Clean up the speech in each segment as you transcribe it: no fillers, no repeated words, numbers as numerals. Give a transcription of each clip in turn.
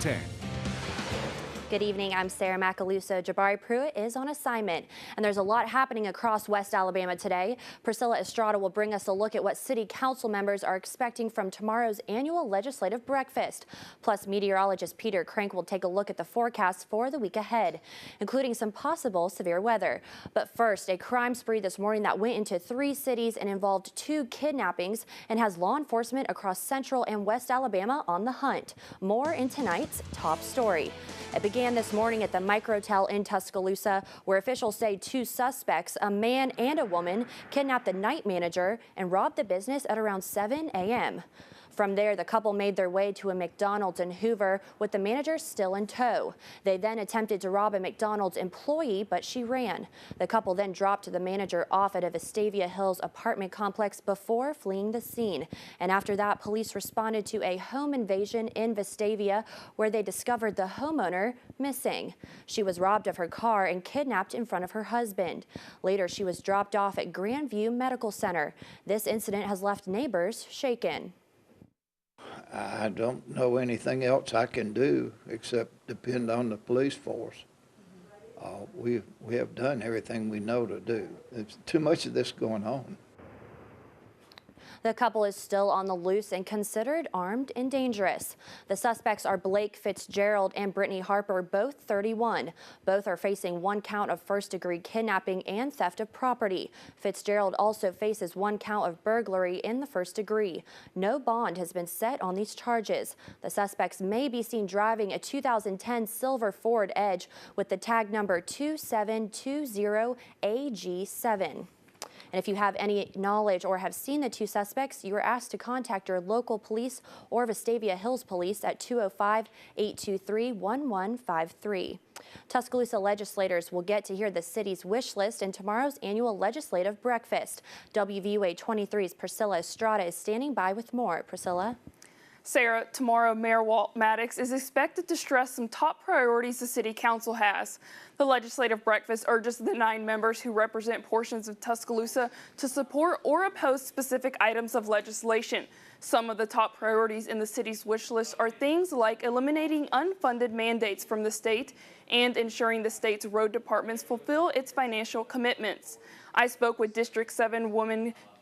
10. Good evening, I'm Sarah Macaluso. Jabari Pruitt is on assignment, and there's a lot happening across West Alabama today. Priscilla Estrada will bring us a look at what city council members are expecting from tomorrow's annual legislative breakfast. Plus, meteorologist Peter Crank will take a look at the forecast for the week ahead, including some possible severe weather. But first, a crime spree this morning that went into 3 cities and involved 2 kidnappings and has law enforcement across Central and West Alabama on the hunt. More in tonight's top story. It began this morning at the Microtel in Tuscaloosa, where officials say 2 suspects, a man and a woman, kidnapped the night manager and robbed the business at around 7 a.m. From there, the couple made their way to a McDonald's in Hoover with the manager still in tow. They then attempted to rob a McDonald's employee, but she ran. The couple then dropped the manager off at a Vestavia Hills apartment complex before fleeing the scene. And after that, police responded to a home invasion in Vestavia, where they discovered the homeowner missing. She was robbed of her car and kidnapped in front of her husband. Later, she was dropped off at Grandview Medical Center. This incident has left neighbors shaken. I don't know anything else I can do except depend on the police force. We have done everything we know to do. There's too much of this going on. The couple is still on the loose and considered armed and dangerous. The suspects are Blake Fitzgerald and Brittany Harper, both 31. Both are facing 1 count of first-degree kidnapping and theft of property. Fitzgerald also faces 1 count of burglary in the first degree. No bond has been set on these charges. The suspects may be seen driving a 2010 silver Ford Edge with the tag number 2720AG7. And if you have any knowledge or have seen the 2 suspects, you are asked to contact your local police or Vestavia Hills Police at 205-823-1153. Tuscaloosa legislators will get to hear the city's wish list in tomorrow's annual legislative breakfast. WVUA 23's Priscilla Estrada is standing by with more. Priscilla? Sarah, tomorrow Mayor Walt Maddox is expected to stress some top priorities the City Council has. The legislative breakfast urges the 9 members who represent portions of Tuscaloosa to support or oppose specific items of legislation. Some of the top priorities in the city's wish list are things like eliminating unfunded mandates from the state and ensuring the state's road departments fulfill its financial commitments. I spoke with District 7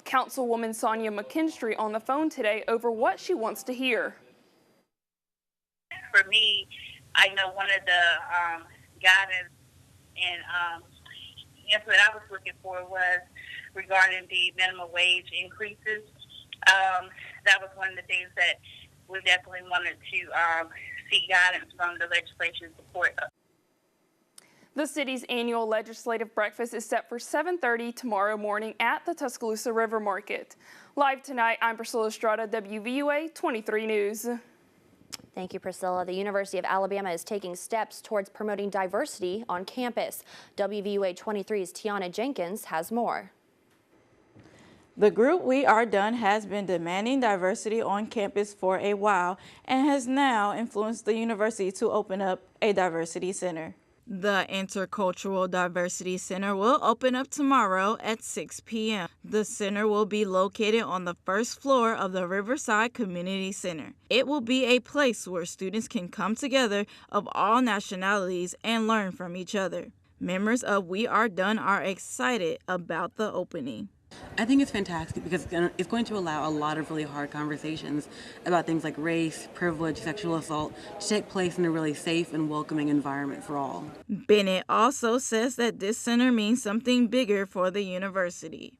Councilwoman Sonia McKinstry on the phone today over what she wants to hear. For me, I know one of the guidance and answer that I was looking for was regarding the minimum wage increases. That was one of the things that we definitely wanted to see guidance from the legislation support. The city's annual legislative breakfast is set for 7:30 tomorrow morning at the Tuscaloosa River Market. Live tonight, I'm Priscilla Estrada, WVUA 23 News. Thank you, Priscilla. The University of Alabama is taking steps towards promoting diversity on campus. WVUA 23's Tiana Jenkins has more. The group We Are Done has been demanding diversity on campus for a while and has now influenced the university to open up a diversity center. The Intercultural Diversity Center will open up tomorrow at 6 p.m. The center will be located on the first floor of the Riverside Community Center. It will be a place where students can come together of all nationalities and learn from each other. Members of We Are Done are excited about the opening. I think it's fantastic because it's going to allow a lot of really hard conversations about things like race, privilege, sexual assault to take place in a really safe and welcoming environment for all. Bennett also says that this center means something bigger for the university.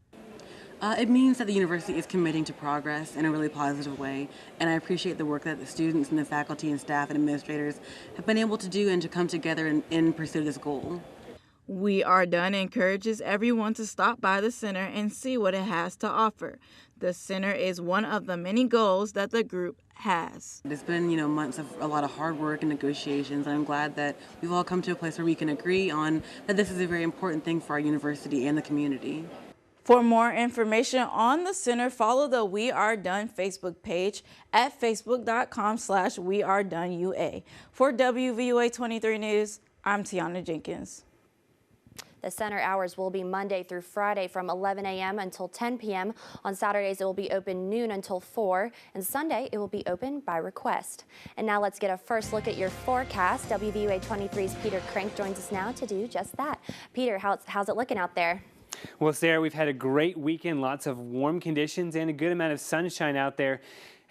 It means that the university is committing to progress in a really positive way, and I appreciate the work that the students and the faculty and staff and administrators have been able to do and to come together in pursuit of this goal. We Are Done encourages everyone to stop by the center and see what it has to offer. The center is one of the many goals that the group has. It's been, months of a lot of hard work and negotiations, and I'm glad that we've all come to a place where we can agree on that this is a very important thing for our university and the community. For more information on the center, follow the We Are Done Facebook page at facebook.com/wearedonea. For WVUA 23 News, I'm Tiana Jenkins. The center hours will be Monday through Friday from 11 a.m. until 10 p.m. On Saturdays, it will be open noon until 4, and Sunday, it will be open by request. And now let's get a first look at your forecast. WVUA 23's Peter Crank joins us now to do just that. Peter, how's it looking out there? Well, Sarah, we've had a great weekend, lots of warm conditions and a good amount of sunshine out there.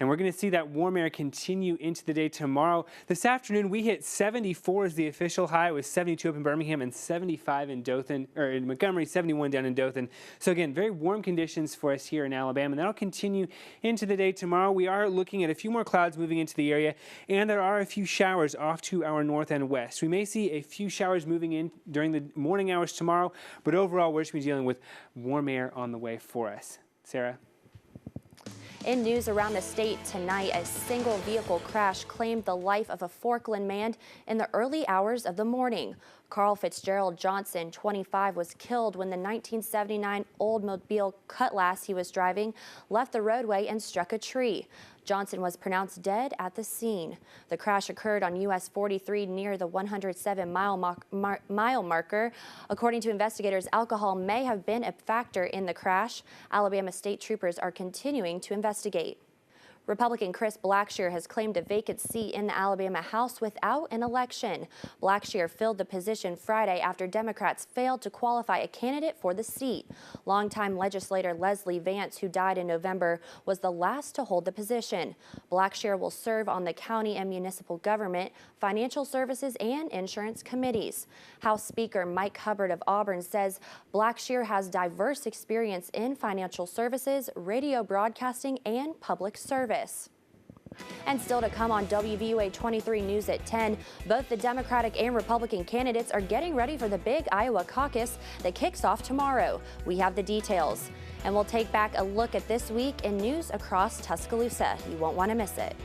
And we're going to see that warm air continue into the day tomorrow. This afternoon, we hit 74 as the official high. It was 72 up in Birmingham and 75 in Dothan, or in Montgomery, 71 down in Dothan. So again, very warm conditions for us here in Alabama. And that'll continue into the day tomorrow. We are looking at a few more clouds moving into the area, and there are a few showers off to our north and west. We may see a few showers moving in during the morning hours tomorrow, but overall, we're just going to be dealing with warm air on the way for us. Sarah? In news around the state tonight, a single vehicle crash claimed the life of a Forkland man in the early hours of the morning. Carl Fitzgerald Johnson, 25, was killed when the 1979 Oldsmobile Cutlass he was driving left the roadway and struck a tree. Johnson was pronounced dead at the scene. The crash occurred on US 43 near the 107-mile marker. According to investigators, alcohol may have been a factor in the crash. Alabama state troopers are continuing to investigate. Republican Chris Blackshear has claimed a vacant seat in the Alabama House without an election. Blackshear filled the position Friday after Democrats failed to qualify a candidate for the seat. Longtime legislator Leslie Vance, who died in November, was the last to hold the position. Blackshear will serve on the county and municipal government, financial services, and insurance committees. House Speaker Mike Hubbard of Auburn says Blackshear has diverse experience in financial services, radio broadcasting, and public service. And still to come on WVUA 23 News at 10, both the Democratic and Republican candidates are getting ready for the big Iowa caucus that kicks off tomorrow. We have the details. And we'll take back a look at this week in news across Tuscaloosa. You won't want to miss it.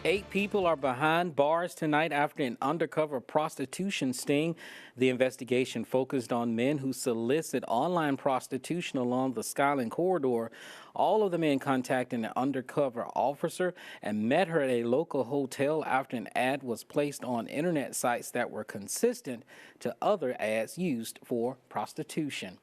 8 people are behind bars tonight after an undercover prostitution sting. The investigation focused on men who solicit online prostitution along the Skyline corridor. All of the men contacted an undercover officer and met her at a local hotel after an ad was placed on internet sites that were consistent to other ads used for prostitution.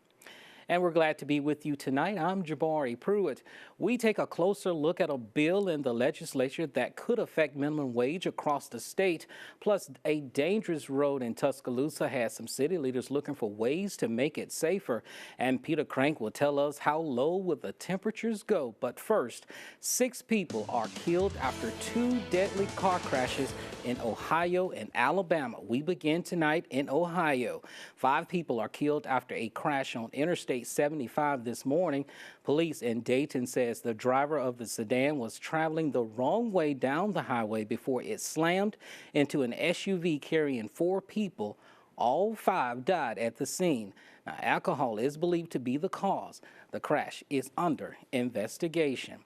And we're glad to be with you tonight. I'm Jabari Pruitt. We take a closer look at a bill in the legislature that could affect minimum wage across the state. Plus, a dangerous road in Tuscaloosa has some city leaders looking for ways to make it safer. And Peter Crank will tell us how low will the temperatures go. But first, 6 people are killed after 2 deadly car crashes in Ohio and Alabama. We begin tonight in Ohio. 5 people are killed after a crash on Interstate 75 this morning. Police in Dayton says the driver of the sedan was traveling the wrong way down the highway before it slammed into an SUV carrying 4 people. All 5 died at the scene. Now, alcohol is believed to be the cause. The crash is under investigation.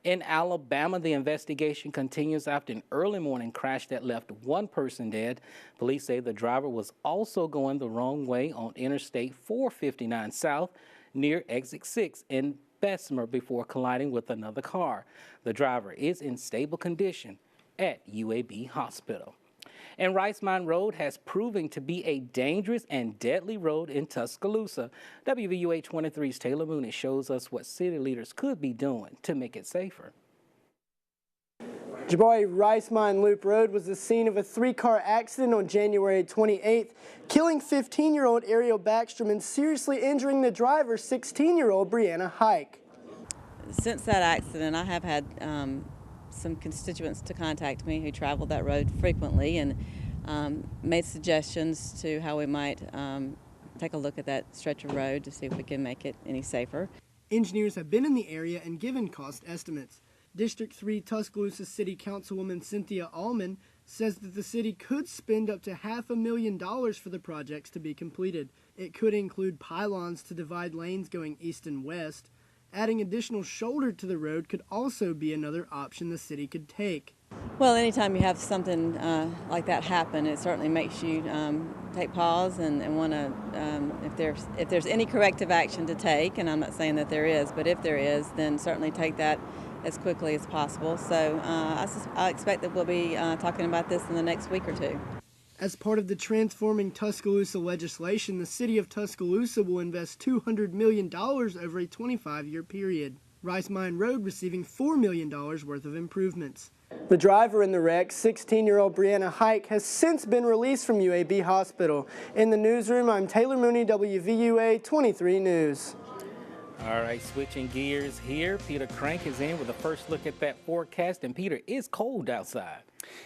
In Alabama, the investigation continues after an early morning crash that left 1 person dead. Police say the driver was also going the wrong way on Interstate 459 South near Exit 6 in Bessemer before colliding with another car. The driver is in stable condition at UAB Hospital. And Rice Mine Road has proven to be a dangerous and deadly road in Tuscaloosa. WVUA 23's Taylor Mooney shows us what city leaders could be doing to make it safer. Jabari, Rice Mine Loop Road was the scene of a 3-car accident on January 28th, killing 15-year-old Ariel Backstrom and seriously injuring the driver, 16-year-old Brianna Hike. Since that accident, I have had some constituents to contact me who travel that road frequently and made suggestions to how we might take a look at that stretch of road to see if we can make it any safer. Engineers have been in the area and given cost estimates. District 3 Tuscaloosa City Councilwoman Cynthia Allman says that the city could spend up to $500,000 for the projects to be completed. It could include pylons to divide lanes going east and west. Adding additional shoulder to the road could also be another option the city could take. Well, anytime you have something like that happen, it certainly makes you take pause and want to, if there's any corrective action to take, and I'm not saying that there is, but if there is, then certainly take that as quickly as possible. So I expect that we'll be talking about this in the next week or 2. As part of the Transforming Tuscaloosa legislation, the city of Tuscaloosa will invest $200 million over a 25-year period. Rice Mine Road receiving $4 million worth of improvements. The driver in the wreck, 16-year-old Brianna Hike, has since been released from UAB Hospital. In the newsroom, I'm Taylor Mooney, WVUA 23 News. All right, switching gears here. Peter Crank is in with a first look at that forecast. And Peter, it's cold outside.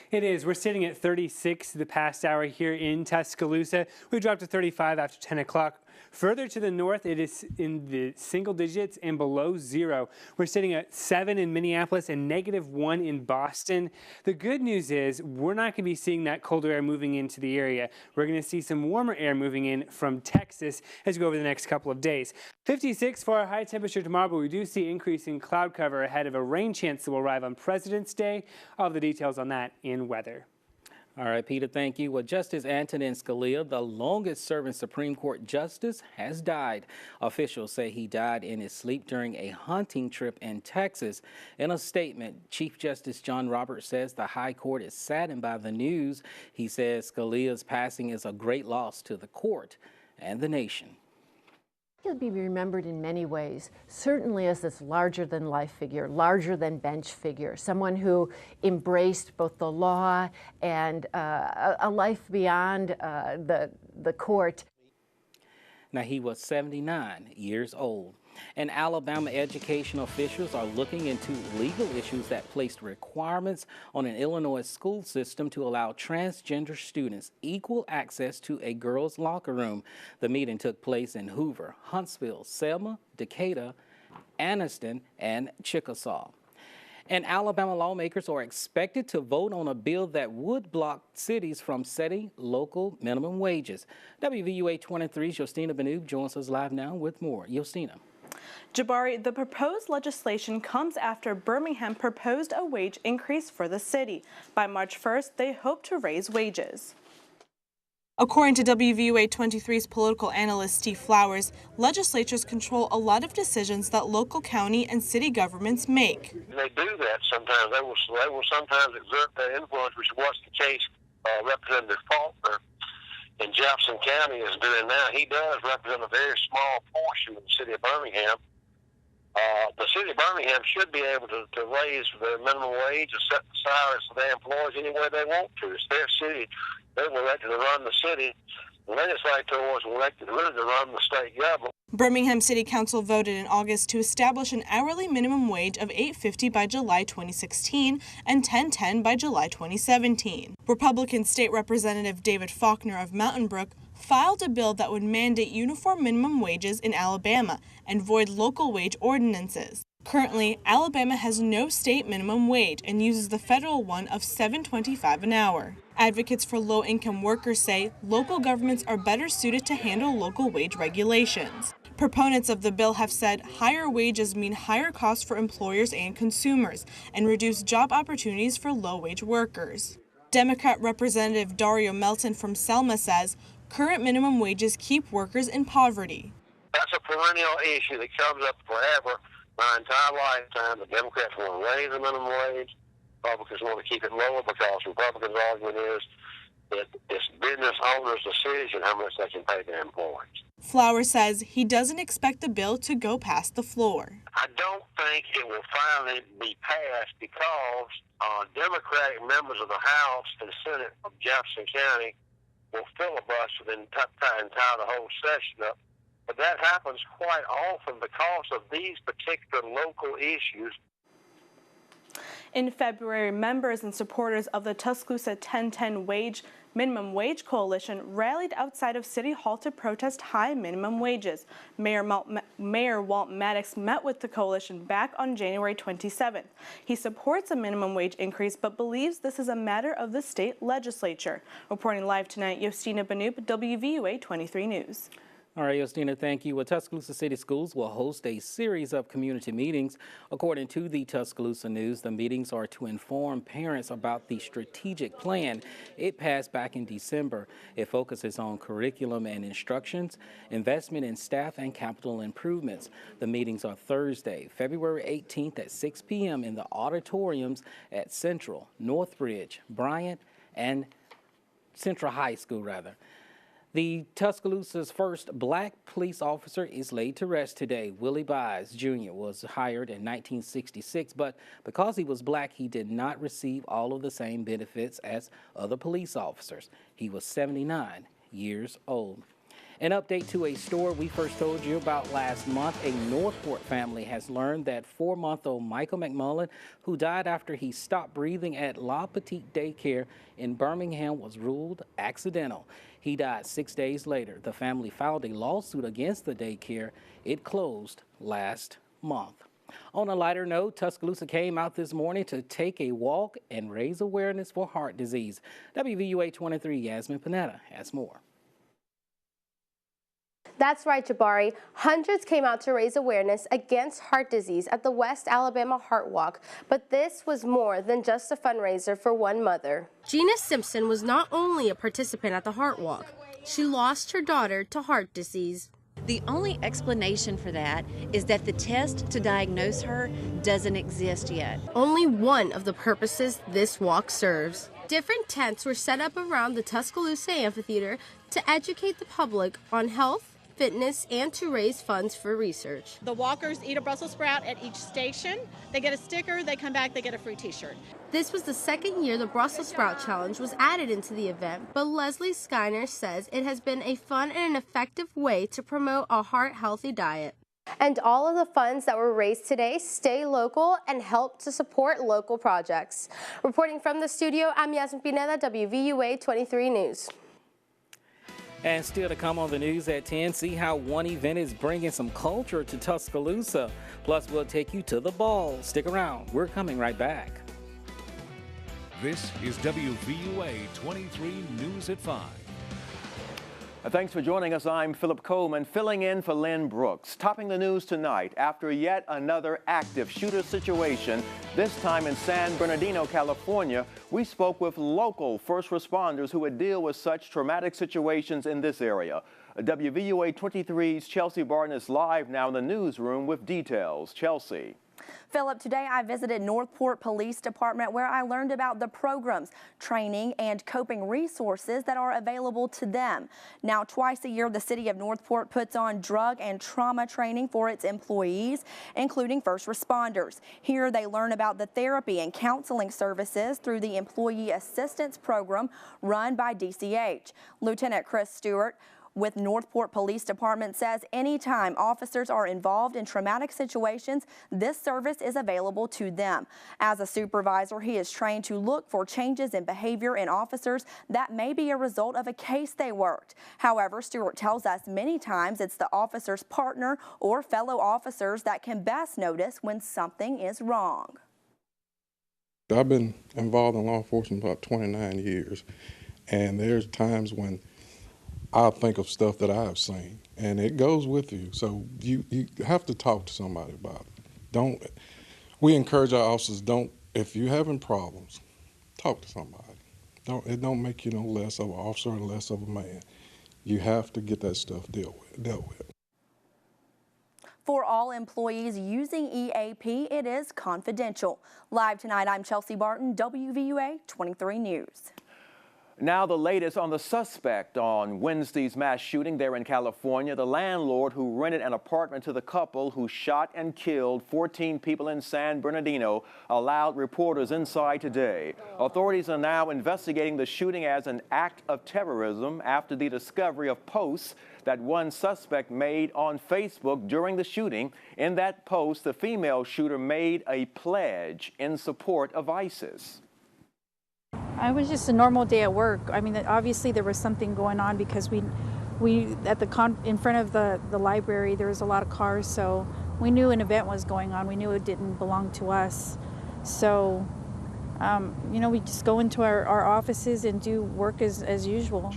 It is. We're sitting at 36 the past hour here in Tuscaloosa. We dropped to 35 after 10 o'clock. Further to the north, it is in the single digits and below zero. We're sitting at 7 in Minneapolis and -1 in Boston. The good news is we're not going to be seeing that colder air moving into the area. We're going to see some warmer air moving in from Texas as we go over the next couple of days. 56 for our high temperature tomorrow, but we do see increasing cloud cover ahead of a rain chance that will arrive on President's Day. All of the details on that in weather. All right, Peter, thank you. Well, Justice Antonin Scalia, the longest-serving Supreme Court justice, has died. Officials say he died in his sleep during a hunting trip in Texas. In a statement, Chief Justice John Roberts says the High Court is saddened by the news. He says Scalia's passing is a great loss to the court and the nation. He'll be remembered in many ways, certainly as this larger-than-life figure, larger-than-bench figure, someone who embraced both the law and a life beyond the court. Now, he was 79 years old. And Alabama education officials are looking into legal issues that placed requirements on an Illinois school system to allow transgender students equal access to a girls' locker room. The meeting took place in Hoover, Huntsville, Selma, Decatur, Anniston, and Chickasaw. And Alabama lawmakers are expected to vote on a bill that would block cities from setting local minimum wages. WVUA 23's Yostina Benoob joins us live now with more. Yostina. Jabari, the proposed legislation comes after Birmingham proposed a wage increase for the city. By March 1st, they hope to raise wages. According to WVUA 23's political analyst Steve Flowers, legislatures control a lot of decisions that local county and city governments make. They do that sometimes. They will sometimes exert their influence, which was the case Representative Faulkner in Jefferson County is doing now. He does represent a very small portion of the city of Birmingham. The city of Birmingham should be able to raise the minimum wage and set the salaries for their employees any way they want to. It's their city. They were elected to run the city. The legislators were elected really to run the state government. Birmingham City Council voted in August to establish an hourly minimum wage of $8.50 by July 2016 and $10.10 by July 2017. Republican State Representative David Faulkner of Mountain Brook filed a bill that would mandate uniform minimum wages in Alabama and void local wage ordinances. Currently, Alabama has no state minimum wage and uses the federal one of $7.25 an hour. Advocates for low-income workers say local governments are better suited to handle local wage regulations. Proponents of the bill have said higher wages mean higher costs for employers and consumers and reduce job opportunities for low-wage workers. Democrat Representative Dario Melton from Selma says current minimum wages keep workers in poverty. That's a perennial issue that comes up forever. My entire lifetime, the Democrats want to raise the minimum wage. Republicans want to keep it lower because Republicans' argument is that it's business owners' decision how much they can pay their employees. Flowers says he doesn't expect the bill to go past the floor. I don't think it will finally be passed because Democratic members of the House and Senate of Jefferson County will filibuster and tie the whole session up. But that happens quite often because of these particular local issues. In February, members and supporters of the Tuscaloosa 1010 minimum wage coalition rallied outside of City Hall to protest high minimum wages. Mayor Walt Maddox met with the coalition back on January 27th. He supports a minimum wage increase but believes this is a matter of the state legislature. Reporting live tonight, Yostina Benoob, WVUA 23 News. All right, Yostina, thank you. Well, Tuscaloosa City Schools will host a series of community meetings. According to the Tuscaloosa News, the meetings are to inform parents about the strategic plan. It passed back in December. It focuses on curriculum and instructions, investment in staff, and capital improvements. The meetings are Thursday, February 18th at 6 p.m. in the auditoriums at Central, Northbridge, Bryant, and Central High School, rather. The Tuscaloosa's first black police officer is laid to rest today. Willie Byes Jr. was hired in 1966, but because he was black, he did not receive all of the same benefits as other police officers. He was 79 years old. An update to a story we first told you about last month. A Northport family has learned that 4-month-old Michael McMullen, who died after he stopped breathing at La Petite Daycare in Birmingham, was ruled accidental. He died 6 days later. The family filed a lawsuit against the daycare. It closed last month. On a lighter note, Tuscaloosa came out this morning to take a walk and raise awareness for heart disease. WVUA 23 Yasmin Panetta has more. That's right, Jabari. Hundreds came out to raise awareness against heart disease at the West Alabama Heart Walk, but this was more than just a fundraiser for one mother. Gina Simpson was not only a participant at the Heart Walk, she lost her daughter to heart disease. The only explanation for that is that the test to diagnose her doesn't exist yet. Only one of the purposes this walk serves. Different tents were set up around the Tuscaloosa Amphitheater to educate the public on health, fitness, and to raise funds for research. The walkers eat a Brussels sprout at each station. They get a sticker, they come back, they get a free t-shirt. This was the second year the Brussels Sprout Challenge was added into the event, but Leslie Skyner says it has been a fun and an effective way to promote a heart-healthy diet. And all of the funds that were raised today stay local and help to support local projects. Reporting from the studio, I'm Yasmin Pineda, WVUA 23 News. And still to come on the news at 10, see how one event is bringing some culture to Tuscaloosa. Plus, we'll take you to the ball. Stick around. We're coming right back. This is WVUA 23 News at 5. Thanks for joining us. I'm Philip Coleman, filling in for Lynn Brooks. Topping the news tonight, after yet another active shooter situation, this time in San Bernardino, California, we spoke with local first responders who would deal with such traumatic situations in this area. WVUA 23's Chelsea Barton is live now in the newsroom with details. Chelsea. Philip, today I visited Northport Police Department where I learned about the programs, training, and coping resources that are available to them. Now, twice a year, the city of Northport puts on drug and trauma training for its employees, including first responders. Here, they learn about the therapy and counseling services through the Employee Assistance Program run by DCH. Lieutenant Chris Stewart with Northport Police Department says anytime officers are involved in traumatic situations, this service is available to them. As a supervisor, he is trained to look for changes in behavior in officers that may be a result of a case they worked. However, Stewart tells us many times it's the officer's partner or fellow officers that can best notice when something is wrong. I've been involved in law enforcement about 29 years, and there's times when I'll think of stuff that I've seen, and it goes with you. So you have to talk to somebody about it. We encourage our officers, if you're having problems, talk to somebody. It don't make you no less of an officer and less of a man. You have to get that stuff dealt with. For all employees using EAP, it is confidential. Live tonight, I'm Chelsea Barton, WVUA 23 News. Now the latest on the suspect on Wednesday's mass shooting there in California. The landlord who rented an apartment to the couple who shot and killed 14 people in San Bernardino allowed reporters inside today. Authorities are now investigating the shooting as an act of terrorism after the discovery of posts that one suspect made on Facebook during the shooting. In that post, the female shooter made a pledge in support of ISIS. It was just a normal day at work. I mean, obviously there was something going on because we at in front of the library there was a lot of cars, so we knew an event was going on. We knew it didn't belong to us, so we just go into our offices and do work as usual.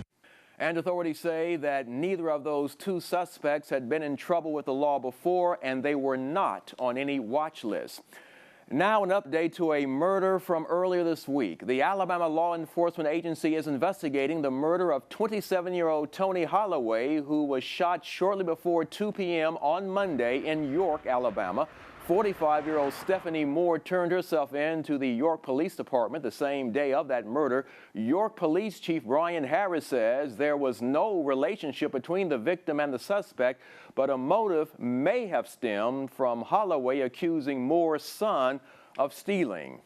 And authorities say that neither of those two suspects had been in trouble with the law before, and they were not on any watch list. Now an update to a murder from earlier this week. The Alabama Law Enforcement Agency is investigating the murder of 27-year-old Tony Holloway, who was shot shortly before 2 p.m. on Monday in York, Alabama. 45-year-old Stephanie Moore turned herself in to the York Police Department the same day of that murder. York Police Chief Brian Harris says there was no relationship between the victim and the suspect, but a motive may have stemmed from Holloway accusing Moore's son of stealing.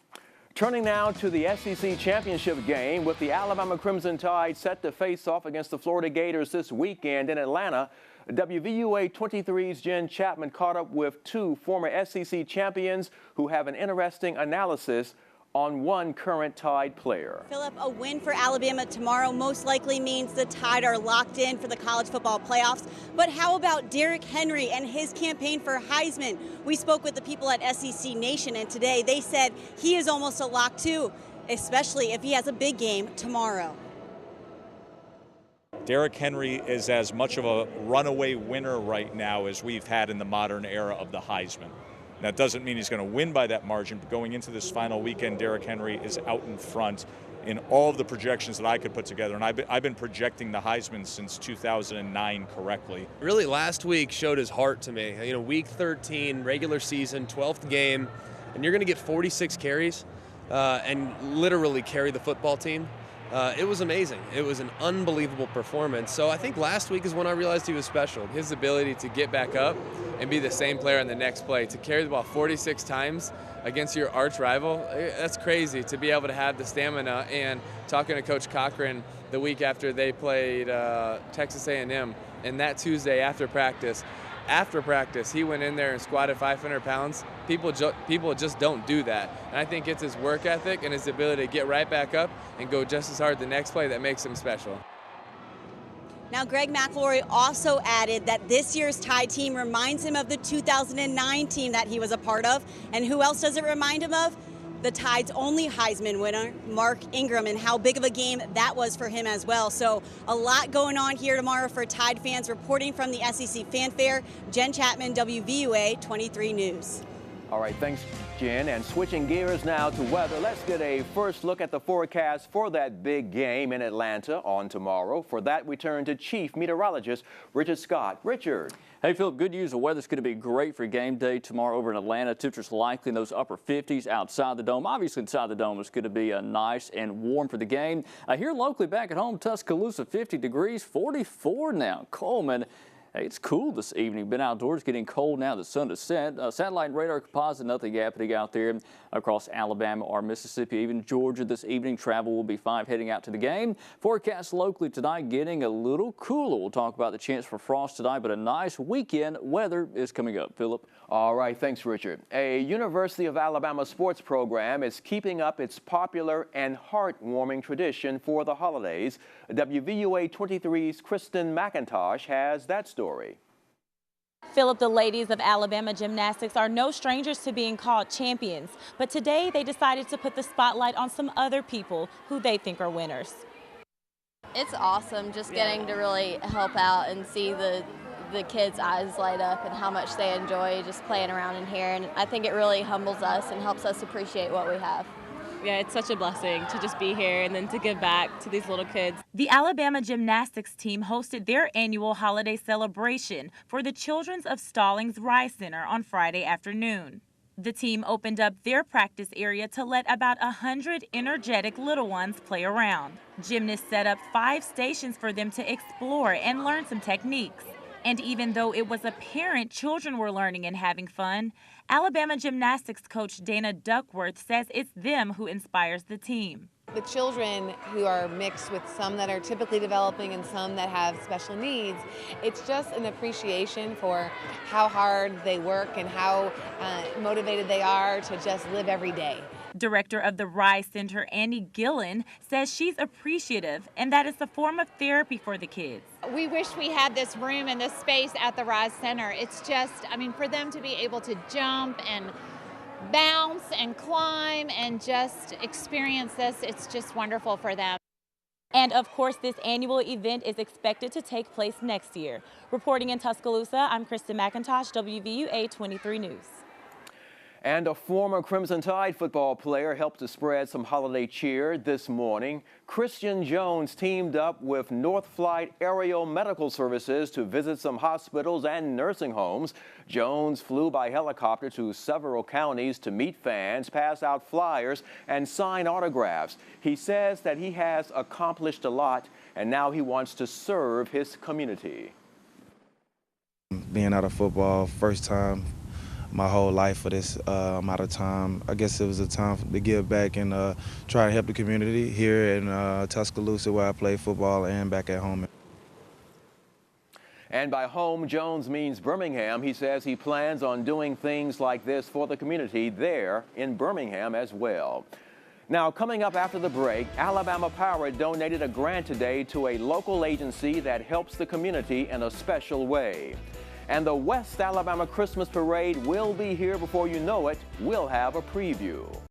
Turning now to the SEC championship game, with the Alabama Crimson Tide set to face off against the Florida Gators this weekend in Atlanta. WVUA 23's Jen Chapman caught up with two former SEC champions who have an interesting analysis on one current Tide player. Philip, a win for Alabama tomorrow most likely means the Tide are locked in for the college football playoffs. But how about Derrick Henry and his campaign for Heisman? We spoke with the people at SEC Nation, and today they said he is almost a lock too, especially if he has a big game tomorrow. Derrick Henry is as much of a runaway winner right now as we've had in the modern era of the Heisman. That doesn't mean he's going to win by that margin, but going into this final weekend, Derrick Henry is out in front in all of the projections that I could put together. And I've been projecting the Heisman since 2009 correctly. Really, last week showed his heart to me. You know, week 13, regular season, 12th game, and you're going to get 46 carries and literally carry the football team. It was amazing. It was an unbelievable performance. So I think last week is when I realized he was special. His ability to get back up and be the same player in the next play, to carry the ball 46 times against your arch rival, that's crazy to be able to have the stamina. And talking to Coach Cochran the week after they played Texas A&M, and that Tuesday after practice, he went in there and squatted 500 pounds. People just don't do that. And I think it's his work ethic and his ability to get right back up and go just as hard the next play that makes him special. Now, Greg McElroy also added that this year's Tide team reminds him of the 2009 team that he was a part of. And who else does it remind him of? The Tide's only Heisman winner, Mark Ingram, and how big of a game that was for him as well. So a lot going on here tomorrow for Tide fans. Reporting from the SEC Fanfare, Jen Chapman, WVUA 23 News. All right, thanks, Jen. And switching gears now to weather, let's get a first look at the forecast for that big game in Atlanta on tomorrow. For that, we turn to Chief Meteorologist Richard Scott. Richard. Hey, Philip, good news. The weather's going to be great for game day tomorrow over in Atlanta. Temperatures likely in those upper 50s outside the dome. Obviously, inside the dome, it's going to be nice and warm for the game. Here locally back at home, Tuscaloosa, 50 degrees, 44 now. Coleman. Hey, it's cool this evening. Been outdoors, getting cold now. The sun has set. Satellite and radar composite, nothing happening out there across Alabama or Mississippi, even Georgia this evening. Travel will be fine heading out to the game. Forecast locally tonight getting a little cooler. We'll talk about the chance for frost tonight, but a nice weekend weather is coming up. Philip. All right, thanks, Richard. A University of Alabama sports program is keeping up its popular and heartwarming tradition for the holidays. WVUA 23's Kristen McIntosh has that story. Philip, the ladies of Alabama gymnastics are no strangers to being called champions, but today they decided to put the spotlight on some other people who they think are winners. It's awesome just getting to really help out and see the kids' eyes light up and how much they enjoy just playing around in here, and I think it really humbles us and helps us appreciate what we have. Yeah, it's such a blessing to just be here and then to give back to these little kids. The Alabama gymnastics team hosted their annual holiday celebration for the Children's of Stallings Rise Center on Friday afternoon. The team opened up their practice area to let about 100 energetic little ones play around. Gymnasts set up 5 stations for them to explore and learn some techniques. And even though it was apparent children were learning and having fun, Alabama gymnastics coach Dana Duckworth says it's them who inspires the team. The children who are mixed with some that are typically developing and some that have special needs, it's just an appreciation for how hard they work and how motivated they are to just live every day. Director of the Rise Center, Annie Gillen, says she's appreciative and that it's a form of therapy for the kids. We wish we had this room and this space at the Rise Center. It's just, I mean, for them to be able to jump and bounce and climb and just experience this, it's just wonderful for them. And of course, this annual event is expected to take place next year. Reporting in Tuscaloosa, I'm Kristen McIntosh, WVUA 23 News. And a former Crimson Tide football player helped to spread some holiday cheer this morning. Christian Jones teamed up with North Flight Aerial Medical Services to visit some hospitals and nursing homes. Jones flew by helicopter to several counties to meet fans, pass out flyers, and sign autographs. He says that he has accomplished a lot, and now he wants to serve his community. Being out of football, first time my whole life for this amount of time. I guess it was a time to give back and try to help the community here in Tuscaloosa, where I play football, and back at home. And by home, Jones means Birmingham. He says he plans on doing things like this for the community there in Birmingham as well. Now, coming up after the break, Alabama Power donated a grant today to a local agency that helps the community in a special way. And the West Alabama Christmas Parade will be here before you know it. We'll have a preview.